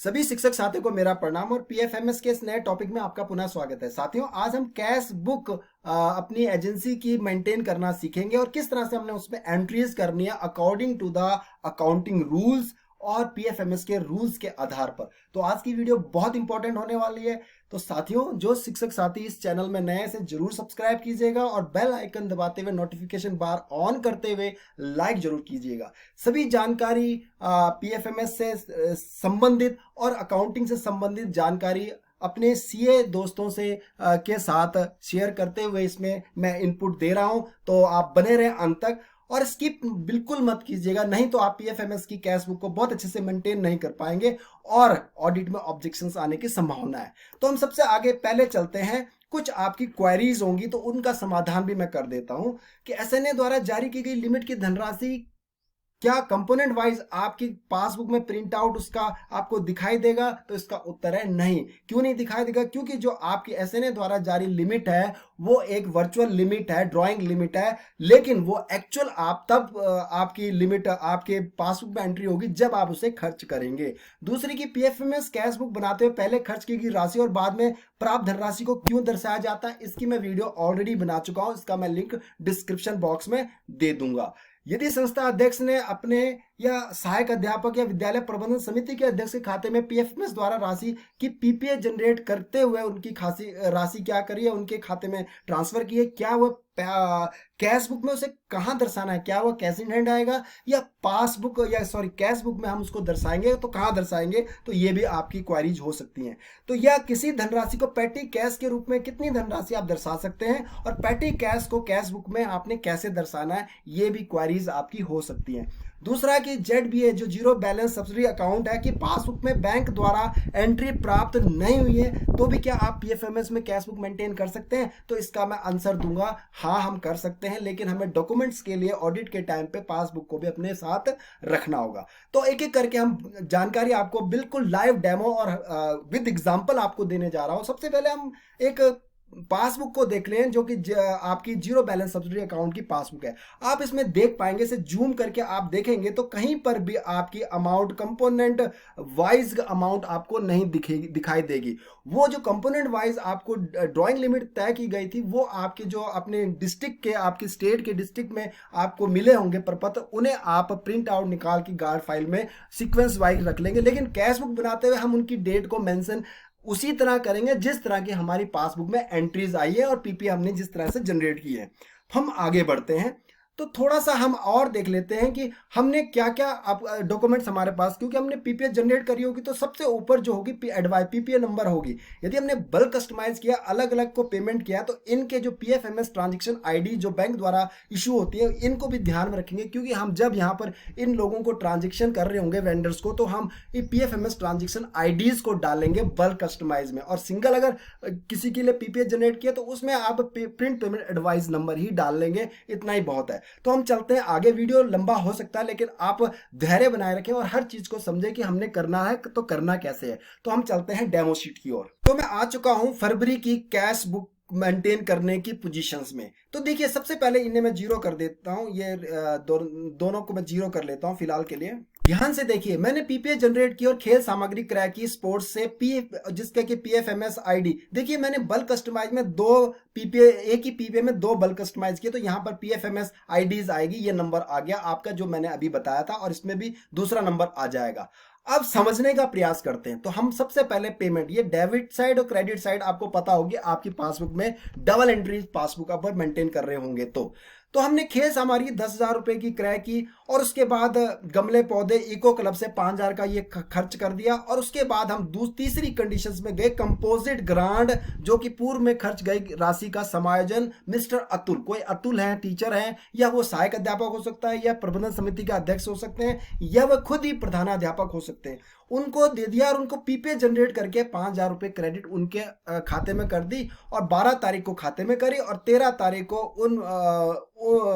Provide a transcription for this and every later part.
सभी शिक्षक साथियों को मेरा प्रणाम और पीएफएमएस के इस नए टॉपिक में आपका पुनः स्वागत है। साथियों, आज हम कैश बुक अपनी एजेंसी की मेंटेन करना सीखेंगे और किस तरह से हमने उसमें एंट्रीज करनी है according to the accounting rules और पीएफएमएस के रूल्स के आधार पर। तो आज की वीडियो बहुत इंपॉर्टेंट होने वाली है। तो साथियों, जो शिक्षक साथी इस चैनल में नए से जरूर सब्सक्राइब कीजिएगा और बेल आइकन दबाते हुए नोटिफिकेशन बार ऑन करते हुए लाइक जरूर कीजिएगा। सभी जानकारी पीएफएमएस से संबंधित और अकाउंटिंग से संबंधित जानकारी अपने सीए दोस्तों से के साथ शेयर करते हुए इसमें मैं इनपुट दे रहा हूं। तो आप बने रहें अंत तक और स्किप बिल्कुल मत कीजिएगा, नहीं तो आप पीएफएमएस की कैश बुक को बहुत अच्छे से मेंटेन नहीं कर पाएंगे और ऑडिट में ऑब्जेक्शंस आने की संभावना है। तो हम सबसे आगे पहले चलते हैं। कुछ आपकी क्वेरीज होंगी तो उनका समाधान भी मैं कर देता हूं कि एसएनए द्वारा जारी की गई लिमिट की धनराशि क्या कंपोनेंट वाइज आपकी पासबुक में प्रिंट आउट उसका आपको दिखाई देगा? तो इसका उत्तर है नहीं। क्यों नहीं दिखाई देगा? क्योंकि जो आपकी एसएनए द्वारा जारी लिमिट है वो एक वर्चुअल लिमिट है, ड्राइंग लिमिट है, लेकिन वो एक्चुअल आप तब आपकी लिमिट आपके पासबुक में एंट्री होगी जब आप उसे खर्च करेंगे। दूसरी की पीएफएमएस कैश बुक बनाते हुए पहले खर्च की गई राशि और बाद में प्राप्त धनराशि को क्यों दर्शाया जाता है, इसकी मैं वीडियो ऑलरेडी बना चुका हूं, इसका मैं लिंक डिस्क्रिप्शन बॉक्स में दे दूंगा। यदि संस्था अध्यक्ष ने अपने या सहायक अध्यापक या विद्यालय प्रबंधन समिति के अध्यक्ष के खाते में पीएफएमएस द्वारा राशि की पीपीए जनरेट करते हुए उनकी खासी राशि क्या करी है, उनके खाते में ट्रांसफर की है, क्या वह कैश बुक में उसे कहां दर्शाना है? क्या वह कैश इन हैंड आएगा या पासबुक या कैश बुक में हम उसको दर्शाएंगे तो कहां दर्शाएंगे? तो ये भी आपकी क्वेरीज हो सकती हैं। तो यह किसी धनराशि को पेटी कैश के रूप में कितनी धनराशि आप दर्शा सकते हैं और पेटी कैश को कैश बुक में आपने कैसे दर्शाना है, ये भी क्वेरीज आपकी हो सकती हैं। दूसरा कि जेडबीए जो जीरो बैलेंस सब्सिडी अकाउंट है कि पासबुक में बैंक द्वारा एंट्री प्राप्त नहीं हुई है तो भी क्या आप पीएफएमएस में कैश बुक मेंटेन कर सकते हैं? तो इसका मैं आंसर दूंगा हाँ, हम कर सकते हैं, लेकिन हमें डॉक्यूमेंट्स के लिए ऑडिट के टाइम पे पासबुक को भी अपने साथ रखना होगा। तो एक एक करके हम जानकारी आपको बिल्कुल लाइव डेमो और विद एग्जांपल आपको देने जा रहा हूं। सबसे पहले हम एक पासबुक को देख लें जो कि आपकी जीरो बैलेंस सब्सिडी अकाउंट की पासबुक है। आप इसमें देख पाएंगे, इसे जूम करके आप देखेंगे तो कहीं पर भी आपकी अमाउंट कंपोनेंट वाइज अमाउंट आपको नहीं दिखाई देगी। वो जो कंपोनेंट वाइज आपको ड्राइंग लिमिट तय की गई थी वो आपके जो अपने डिस्ट्रिक्ट के आपके स्टेट के डिस्ट्रिक्ट में आपको मिले होंगे प्रपत्र, उन्हें आप प्रिंट आउट निकाल के गार्ड फाइल में सीक्वेंस वाइज रख लेंगे। लेकिन कैश बुक बनाते हुए हम उनकी डेट को मेंशन उसी तरह करेंगे जिस तरह की हमारी पासबुक में एंट्रीज आई है और पीपी हमने जिस तरह से जनरेट की है। हम आगे बढ़ते हैं तो थोड़ा सा हम और देख लेते हैं कि हमने क्या क्या डॉक्यूमेंट्स हमारे पास, क्योंकि हमने पीपीए जनरेट करी होगी तो सबसे ऊपर जो होगी पीपीए नंबर होगी। यदि हमने बल्क कस्टमाइज किया, अलग अलग को पेमेंट किया, तो इनके जो पीएफएमएस ट्रांजैक्शन आईडी जो बैंक द्वारा इशू होती है इनको भी ध्यान में रखेंगे, क्योंकि हम जब यहाँ पर इन लोगों को ट्रांजेक्शन कर रहे होंगे वेंडर्स को, तो हम पीएफएमएस ट्रांजेक्शन आईडीज को डालेंगे बल्क कस्टमाइज में। और सिंगल अगर किसी के लिए पीपीए जनरेट किया तो उसमें आप प्रिंट पेमेंट एडवाइस नंबर ही डाल लेंगे, इतना ही बहुत है। तो हम चलते हैं आगे, वीडियो लंबा हो सकता है लेकिन आप धैर्य बनाए रखें और हर चीज को समझें कि हमने करना है तो करना कैसे है। तो हम चलते हैं डेमो शीट की ओर। तो मैं आ चुका हूं फरवरी की कैश बुक मेंटेन करने की पोजीशंस में। तो देखिए, सबसे पहले इन्हें मैं जीरो कर देता हूं, ये दोनों को मैं जीरो कर लेता हूं फिलहाल के लिए। ध्यान से देखिए, मैंने पीपीए जनरेट की और खेल सामग्री क्रय की स्पोर्ट्स से जिसके कि पीएफएमएस आईडी। देखिए, मैंने बल्क कस्टमाइज में दो पीपीए, एक ही पीपीए में दो बल्क कस्टमाइज किए, तो यहाँ पर पीएफएमएस आईडीज आएगी। ये नंबर आ गया आपका जो मैंने अभी बताया था और इसमें भी दूसरा नंबर आ जाएगा। अब समझने का प्रयास करते हैं। तो हम सबसे पहले पेमेंट, ये डेबिट साइड और क्रेडिट साइड आपको पता होगी, आपकी पासबुक में डबल एंट्री पासबुक आप मेंटेन कर रहे होंगे। तो हमने खेल सामग्री 10,000 रुपए की क्रय की और उसके बाद गमले पौधे इको क्लब से 5,000 का ये खर्च कर दिया। और उसके बाद हम तीसरी कंडीशंस में गए, कंपोजिट ग्रांड जो कि पूर्व में खर्च गई राशि का समायोजन मिस्टर अतुल, कोई अतुल है, टीचर है, या वो सहायक अध्यापक हो सकता है, या प्रबंधन समिति के अध्यक्ष हो सकते हैं, या वह खुद ही प्रधानाध्यापक हो सकते हैं, उनको दे दिया और उनको पीपीए जनरेट करके 5,000 रुपए क्रेडिट उनके खाते में कर दी और 12 तारीख को खाते में करी। और 13 तारीख को उन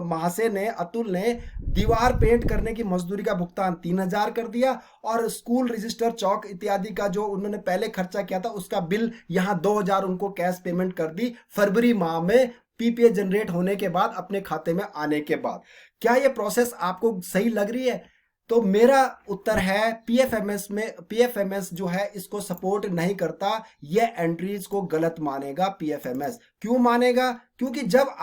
महाशय ने, अतुल ने दीवार पेंट करने की मजदूरी का भुगतान 3,000 कर दिया और स्कूल रजिस्टर चौक इत्यादि का जो उन्होंने पहले खर्चा किया था उसका बिल यहाँ 2,000 उनको कैश पेमेंट कर दी फरवरी माह में पीपीए जनरेट होने के बाद अपने खाते में आने के बाद। क्या ये प्रोसेस आपको सही लग रही है? तो मेरा उत्तर है पीएफएमएस में, पीएफएमएस जो है इसको सपोर्ट नहीं करता, ये एंट्रीज को गलत मानेगा पीएफएमएस। क्यों मानेगा? क्योंकि जब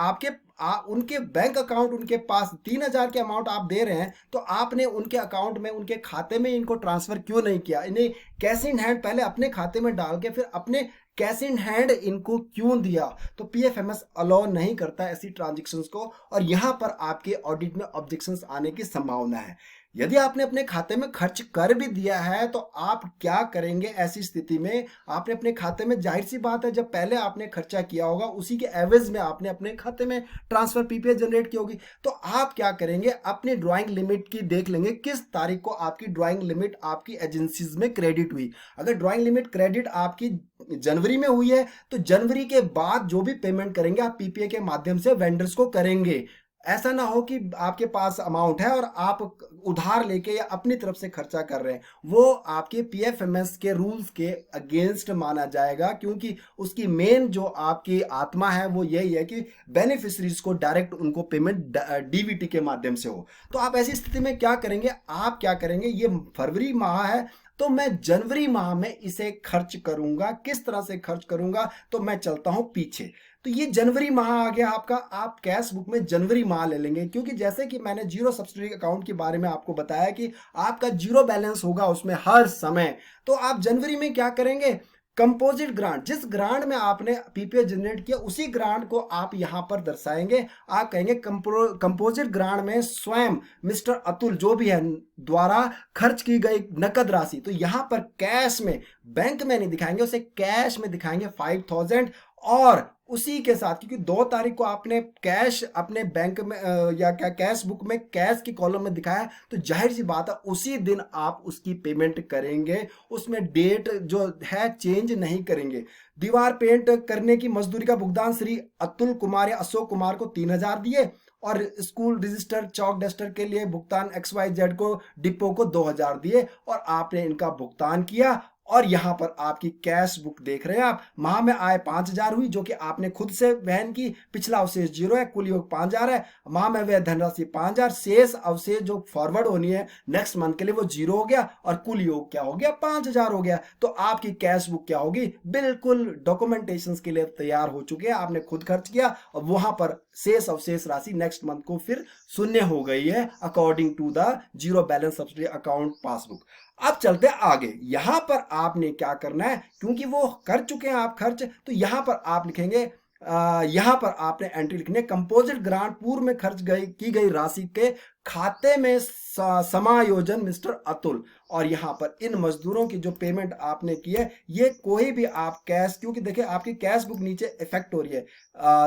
उनके बैंक अकाउंट, उनके पास 3,000 के अमाउंट आप दे रहे हैं, तो आपने उनके अकाउंट में, उनके खाते में इनको ट्रांसफर क्यों नहीं किया? इन्हें कैश इन हैंड पहले अपने खाते में डाल के फिर अपने कैश इन हैंड इनको क्यों दिया? तो पीएफएमएस अलाउ नहीं करता ऐसी ट्रांजैक्शंस को, और यहां पर आपके ऑडिट में ऑब्जेक्शंस आने की संभावना है। यदि आपने अपने खाते में खर्च कर भी दिया है तो आप क्या करेंगे ऐसी स्थिति में? आपने अपने खाते में, जाहिर सी बात है, जब पहले आपने खर्चा किया होगा उसी के एवज में आपने अपने खाते में ट्रांसफर पीपीए जनरेट की होगी, तो आप क्या करेंगे? अपनी ड्राइंग लिमिट की देख लेंगे किस तारीख को आपकी ड्राइंग लिमिट आपकी एजेंसीज में क्रेडिट हुई। अगर ड्राइंग लिमिट क्रेडिट आपकी जनवरी में हुई है तो जनवरी के बाद जो भी पेमेंट करेंगे आप पीपीए के माध्यम से वेंडर्स को करेंगे। ऐसा ना हो कि आपके पास अमाउंट है और आप उधार लेके या अपनी तरफ से खर्चा कर रहे हैं, वो आपके पीएफएमएस के रूल्स के अगेंस्ट माना जाएगा, क्योंकि उसकी मेन जो आपकी आत्मा है वो यही है कि बेनिफिशरीज को डायरेक्ट उनको पेमेंट डीबीटी के माध्यम से हो। तो आप ऐसी स्थिति में क्या करेंगे? आप क्या करेंगे? ये फरवरी माह है तो मैं जनवरी माह में इसे खर्च करूंगा। किस तरह से खर्च करूंगा? तो मैं चलता हूं पीछे। तो ये जनवरी माह आ गया आपका, आप कैश बुक में जनवरी माह ले लेंगे, क्योंकि जैसे कि मैंने जीरो सब्सिडी अकाउंट के बारे में आपको बताया कि आपका जीरो बैलेंस होगा उसमें हर समय। तो आप जनवरी में क्या करेंगे? कंपोजिट ग्रांट, जिस ग्रांट में आपने पीपीए जनरेट किया उसी ग्रांट को आप यहां पर दर्शाएंगे। आप कहेंगे कंपोजिट ग्रांट में स्वयं मिस्टर अतुल जो भी है द्वारा खर्च की गई नकद राशि, तो यहां पर कैश में, बैंक में नहीं दिखाएंगे, उसे कैश में दिखाएंगे 5,000। और उसी के साथ, क्योंकि 2 तारीख को आपने कैश अपने बैंक में या क्या कैश बुक में कैश की कॉलम में दिखाया, तो जाहिर सी बात है उसी दिन आप उसकी पेमेंट करेंगे, उसमें डेट जो है चेंज नहीं करेंगे। दीवार पेंट करने की मजदूरी का भुगतान श्री अतुल कुमार या अशोक कुमार को 3,000 दिए, और स्कूल रजिस्टर चौक डस्टर के लिए भुगतान XYZ को डिपो को 2,000 दिए, और आपने इनका भुगतान किया। और यहां पर आपकी कैश बुक देख रहे हैं आप, माह में आय 5,000 हुई जो कि आपने खुद से वहन की, पिछला अवशेष 0 है, कुल योग 5,000 है, माह में वह धनराशि 5,000, शेष अवशेष जो फॉरवर्ड होनी है नेक्स्ट मंथ के लिए वो 0 हो गया, और कुल योग क्या हो गया? 5,000 हो गया। तो आपकी कैश बुक क्या होगी? बिल्कुल डॉक्यूमेंटेशन के लिए तैयार हो चुके हैं, आपने खुद खर्च किया, और वहां पर शेष अवशेष राशि नेक्स्ट मंथ को फिर शून्य हो गई है according to the zero balance subsidy account passbook. अब चलते आगे, यहां पर आपने क्या करना है, क्योंकि वो कर चुके हैं आप खर्च, तो यहां पर आप लिखेंगे, यहां पर आपने एंट्री लिखनी है, कंपोजिट ग्रांट पूर्व में खर्च की गई राशि के खाते में समायोजन मिस्टर अतुल। और यहां पर इन मजदूरों की जो पेमेंट आपने की है, ये कोई भी आप कैश, क्योंकि देखिए आपकी कैश बुक नीचे इफेक्ट हो रही है,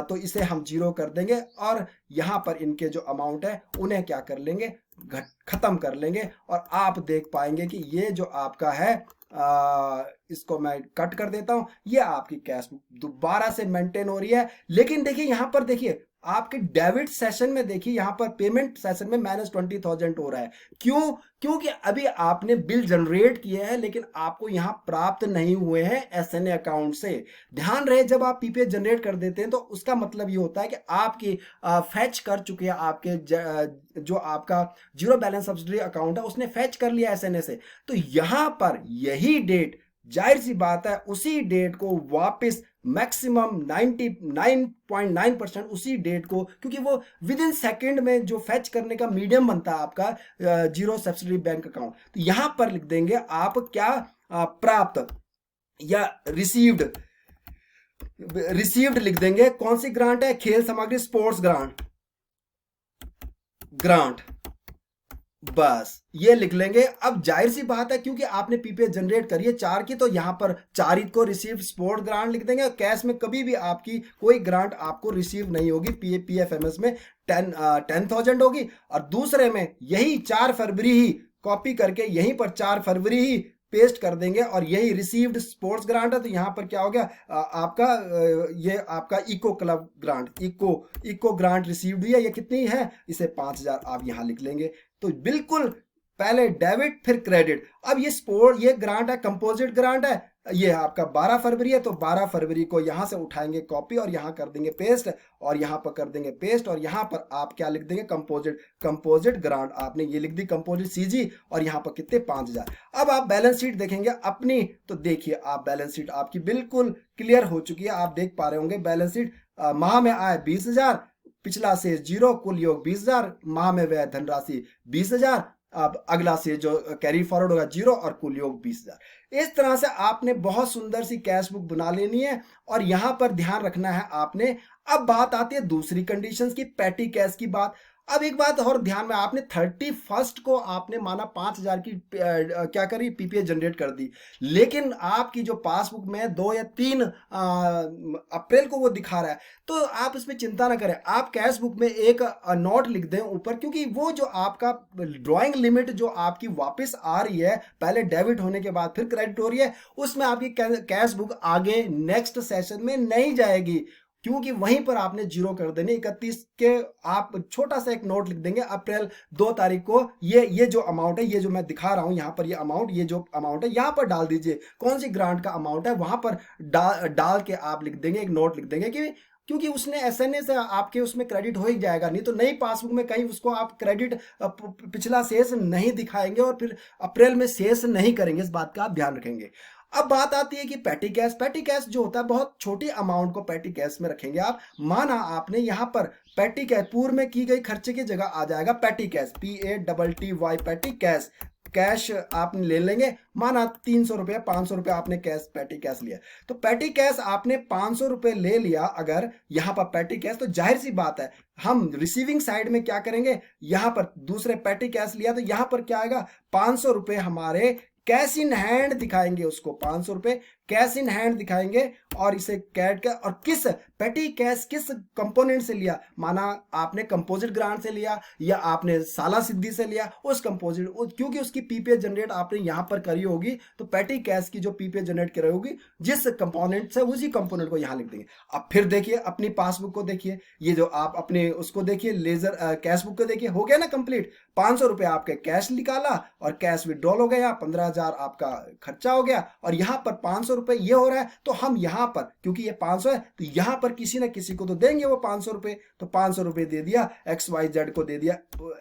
तो इसे हम 0 कर देंगे, और यहां पर इनके जो अमाउंट है उन्हें क्या कर लेंगे? खत्म कर लेंगे। और आप देख पाएंगे कि ये जो आपका है, इसको मैं कट कर देता हूं, ये आपकी कैश बुक दोबारा से मेंटेन हो रही है। लेकिन देखिए यहां पर, देखिए आपके डेबिट सेशन में, देखिए यहां पर पेमेंट सेशन में -20,000 हो रहा है। क्यों? क्योंकि अभी आपने बिल जनरेट किए हैं लेकिन आपको यहां प्राप्त नहीं हुए हैं एसएनए अकाउंट से। ध्यान रहे, जब आप पीपीए जनरेट कर देते हैं तो उसका मतलब ये होता है कि आपकी फैच कर चुके हैं, आपके जो आपका जीरो बैलेंस सब्सिडी अकाउंट है उसने फैच कर लिया एसएनए से। तो यहां पर यही डेट, जाहिर सी बात है उसी डेट को वापस मैक्सिमम 99.9% उसी डेट को, क्योंकि वो विद इन सेकेंड में जो फैच करने का मीडियम बनता है आपका जीरो सब्सिडी बैंक अकाउंट, तो यहां पर लिख देंगे आप क्या? प्राप्त या रिसीव्ड लिख देंगे। कौन सी ग्रांट है? खेल सामग्री स्पोर्ट्स ग्रांट, बस ये लिख लेंगे। अब जाहिर सी बात है क्योंकि आपने पीपीए जनरेट करी है 4 की, तो यहां पर 4 को रिसीव स्पोर्ट ग्रांट लिख देंगे। कैश में कभी भी आपकी कोई ग्रांट आपको रिसीव नहीं होगी, पीएफएमएस में 10,000 होगी, और दूसरे में यही 4 फरवरी ही कॉपी करके यहीं पर 4 फरवरी ही पेस्ट कर देंगे, और यही रिसीव्ड स्पोर्ट्स ग्रांट है, तो यहां पर क्या हो गया? आपका ये आपका eco club grant, eco grant received हुई है, ये कितनी है? इसे 5,000 आप यहां लिख लेंगे। तो बिल्कुल पहले डेबिट फिर क्रेडिट। अब ये ग्रांट है, कंपोजिट ग्रांट है, ये आपका 12 फरवरी है, तो 12 फरवरी को यहां से उठाएंगे कॉपी और यहां कर देंगे पेस्ट, और यहां पर कर देंगे पेस्ट, और यहां पर आप क्या लिख देंगे, कंपोजिट ग्रांट। आपने ये लिख दी कंपोजिट सीजी, और यहां पर कितने 5000। अब आप बैलेंस शीट देखेंगे अपनी, तो देखिए आप बैलेंस शीट आपकी बिल्कुल क्लियर हो चुकी है। आप देख पा रहे होंगे बैलेंस शीट, माह में आय 20,000, पिछला शेष 0, कुल योग 20,000, माह में व्यय धनराशि 20,000, अब अगला शेष जो कैरी फॉरवर्ड होगा 0, और कुल योग 20,000। इस तरह से आपने बहुत सुंदर सी कैश बुक बना लेनी है, और यहां पर ध्यान रखना है आपने। अब बात आती है दूसरी कंडीशंस की, पैटी कैश की बात। अब एक बात और ध्यान में, आपने 31 को आपने माना 5,000 की क्या करी, पीपीए जनरेट कर दी, लेकिन आपकी जो पासबुक में 2 या 3 अप्रैल को वो दिखा रहा है, तो आप इसमें चिंता ना करें। आप कैश बुक में एक नोट लिख दें ऊपर, क्योंकि वो जो आपका ड्राइंग लिमिट जो आपकी वापस आ रही है, पहले डेबिट होने के बाद फिर क्रेडिट हो रही है, उसमें आपकी कैश बुक आगे नेक्स्ट सेशन में नहीं जाएगी, क्योंकि वहीं पर आपने 0 कर देने। 31 के आप छोटा सा एक नोट लिख देंगे, अप्रैल 2 तारीख को ये जो अमाउंट है, ये जो मैं दिखा रहा हूं यहां पर, ये अमाउंट, ये जो अमाउंट है यहां पर डाल दीजिए, कौन सी ग्रांट का अमाउंट है वहां पर डाल के आप लिख देंगे, एक नोट लिख देंगे कि क्योंकि उसने एसएनए से आपके उसमें क्रेडिट हो ही जाएगा, नहीं तो नई पासबुक में कहीं उसको आप क्रेडिट पिछला शेष नहीं दिखाएंगे, और फिर अप्रैल में शेष नहीं करेंगे। इस बात का आप ध्यान रखेंगे। अब बात आती है कि पैटी कैश। पैटी कैश जो होता है, बहुत छोटी अमाउंट को पैटी कैश में रखेंगे आप। माना आपने यहां पर पैटी कैश, पूर्व में की गई खर्चे की जगह आ जाएगा petty cash, PATTY, petty cash. Cash आप ले लेंगे, माना 300 रुपये 500 रुपये आपने कैश पैटी कैश लिया, तो पैटी कैश आपने 500 रुपये ले लिया अगर यहां पर पैटी कैश, तो जाहिर सी बात है हम रिसीविंग साइड में क्या करेंगे, यहां पर दूसरे पैटी कैश लिया, तो यहां पर क्या आएगा, 500 रुपये हमारे कैश इन हैंड दिखाएंगे, उसको 500 रुपये कैश इन हैंड दिखाएंगे, और इसे कैट का, और किस पेटी कैश किस कंपोनेंट से लिया, माना आपने कंपोजिट ग्रांट से लिया या आपने साला सिद्धि से लिया, उस कंपोजिट, क्योंकि उसकी पीपीए जनरेट आपने यहां पर करी होगी, तो पेटी कैश की जो पीपीए जनरेट करी होगी जिस कंपोनेंट से, उसी कंपोनेंट को यहां लिख देंगे। अब फिर देखिए अपनी पासबुक को देखिए, ये जो आप अपने उसको देखिए, लेजर कैश बुक को देखिए, हो गया ना कंप्लीट। 500 रुपये आपके कैश निकाला और कैश विड्रॉल हो गया, 15,000 आपका खर्चा हो गया, और यहां पर 500 रुपये ये हो रहा है, तो हम यहां पर, क्योंकि ये 500 है, तो यहां पर किसी ना किसी को तो देंगे वो 500 रुपये, तो 500 रुपये दे दिया, XYZ को दे दिया,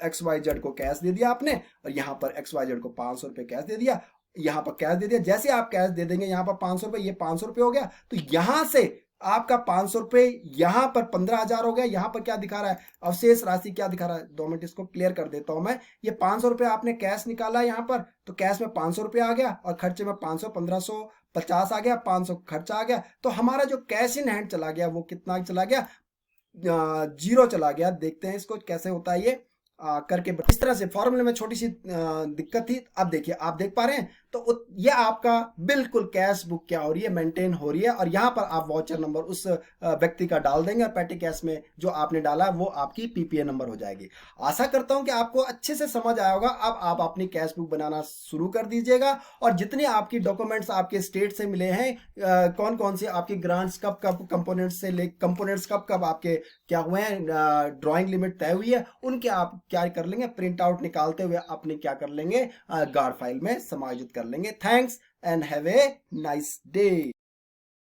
XYZ को कैश दे दिया आपने, और यहां पर XYZ को 500 रुपये कैश दे दिया, यहां पर कैश दे दिया। जैसे आप कैश दे देंगे यहां पर 500 रुपये, ये 500 रुपये हो गया, तो यहां से आपका 500 रुपये, यहां पर 15,000 हो गया। यहां पर क्या दिखा रहा है, अवशेष राशि क्या दिखा रहा है, 2 मिनट इसको क्लियर कर देता हूं मैं। ये 500 रुपये आपने कैश निकाला यहां पर, तो कैश में 500 रुपये आ गया, और खर्चे में 500, 1550 आ गया, 500 खर्चा आ गया, तो हमारा जो कैश इन हैंड चला गया वो कितना चला गया, 0 चला गया। देखते हैं इसको कैसे होता है ये करके। इस तरह से फॉर्मूले में छोटी सी दिक्कत थी। अब देखिए, आप देख पा रहे हैं, तो ये आपका बिल्कुल कैश बुक क्या हो रही है, मेंटेन हो रही है, और यहां पर आप वाउचर नंबर उस व्यक्ति का डाल देंगे, और पेटी कैश में जो आपने डाला वो आपकी पीपीए नंबर हो जाएगी। आशा करता हूं कि आपको अच्छे से समझ आया होगा। अब आप अपनी कैश बुक बनाना शुरू कर दीजिएगा, और जितने आपकी डॉक्यूमेंट्स आपके स्टेट से मिले हैं, कौन कौन से आपकी ग्रांट्स कब कब कंपोनेंट्स कब कब आपके क्या हुए हैं, ड्राइंग लिमिट तय हुई है, उनके आप क्या कर लेंगे, प्रिंट आउट निकालते हुए अपने क्या कर लेंगे, गार्ड फाइल में समायोजित कर लेंगे। Thanks and have a nice day.